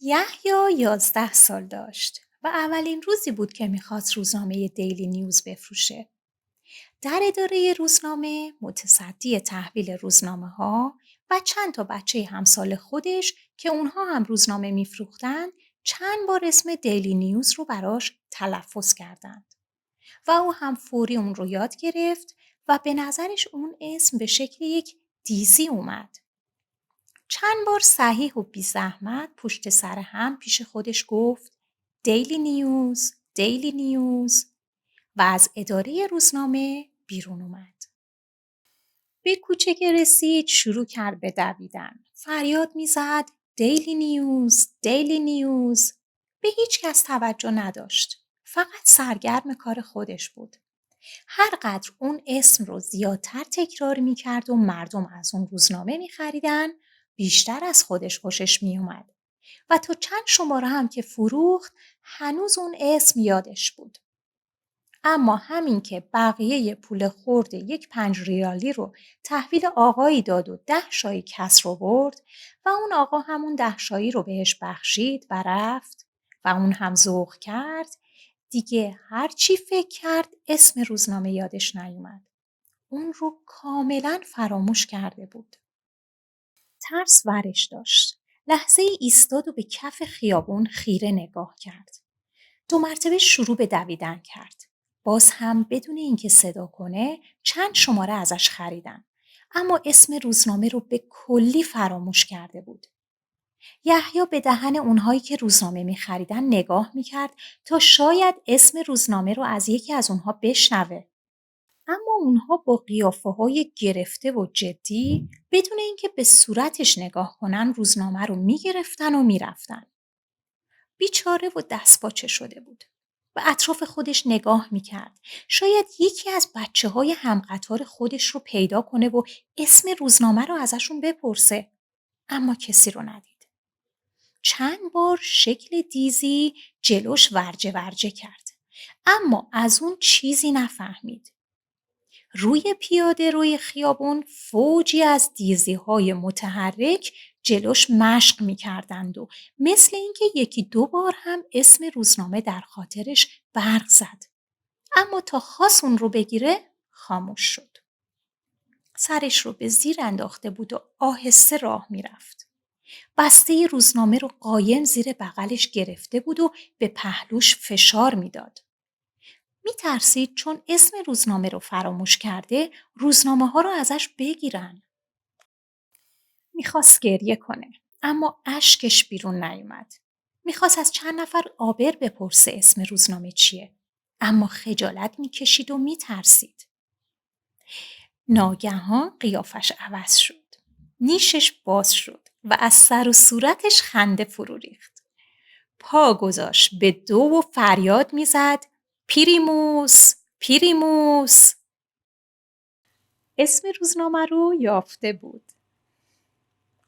یحیی 11 سال داشت و اولین روزی بود که میخواست روزنامه دیلی نیوز بفروشه. در اداره روزنامه متصدی تحویل روزنامه ها و چند تا بچه همسال خودش که اونها هم روزنامه میفروختن چند بار اسم دیلی نیوز رو براش تلفظ کردند و او هم فوری اون رو یاد گرفت و به نظرش اون اسم به شکل یک دیزی اومد. چند بار صحیح و بی زحمت پشت سر هم پیش خودش گفت دیلی نیوز، دیلی نیوز و از اداره روزنامه بیرون اومد. به کوچه که رسید شروع کرد به دویدن. فریاد میزد دیلی نیوز، دیلی نیوز. به هیچ کس توجه نداشت. فقط سرگرم کار خودش بود. هر قدر اون اسم رو زیادتر تکرار میکرد و مردم از اون روزنامه میخریدن، بیشتر از خودش خوشش میومد. و تا چند شماره هم که فروخت، هنوز اون اسم یادش بود. اما همین که بقیه پول خورد یک 5 ریالی رو تحویل آقایی داد و 10 شایی کسر آورد و اون آقا همون 10 شایی رو بهش بخشید و رفت و اون هم ذوق کرد، دیگه هر چی فکر کرد اسم روزنامه یادش نیومد. اون رو کاملا فراموش کرده بود. ترس ورش داشت. لحظه ایستاد و به کف خیابون خیره نگاه کرد. 2 مرتبه شروع به دویدن کرد. باز هم بدون اینکه صدا کنه چند شماره ازش خریدن. اما اسم روزنامه رو به کلی فراموش کرده بود. یحیی به دهن اونهایی که روزنامه می خریدن نگاه می کرد تا شاید اسم روزنامه رو از یکی از اونها بشنوه. اما اونها با قیافه‌های گرفته و جدی بدون اینکه به صورتش نگاه کنن روزنامه رو می گرفتن و می رفتن. بیچاره و دستپاچه شده بود. به اطراف خودش نگاه میکرد. شاید یکی از بچه‌های همقطار خودش رو پیدا کنه و اسم روزنامه رو ازشون بپرسه. اما کسی رو ندید. چند بار شکل دیزی جلوش ورجه ورجه کرد. اما از اون چیزی نفهمید. روی پیاده روی خیابون فوجی از دیزی‌های متحرک جلوش مشق می‌کردند و مثل اینکه یکی 2 بار هم اسم روزنامه در خاطرش برق زد. اما تا خواست اون رو بگیره خاموش شد. سرش رو به زیر انداخته بود و آهسته راه میرفت. بسته روزنامه رو قایم زیر بغلش گرفته بود و به پهلوش فشار میداد. میترسید چون اسم روزنامه رو فراموش کرده روزنامه ها رو ازش بگیرن. میخواست گریه کنه اما اشکش بیرون نیومد. میخواست از چند نفر آبر بپرسه اسم روزنامه چیه اما خجالت میکشید و میترسید. ناگهان قیافش عوض شد. نیشش باز شد و از سر و صورتش خنده فرو ریخت. پا گذاشت به دو و فریاد میزد پیریموس، پیریموس. اسم روزنامه رو یافته بود.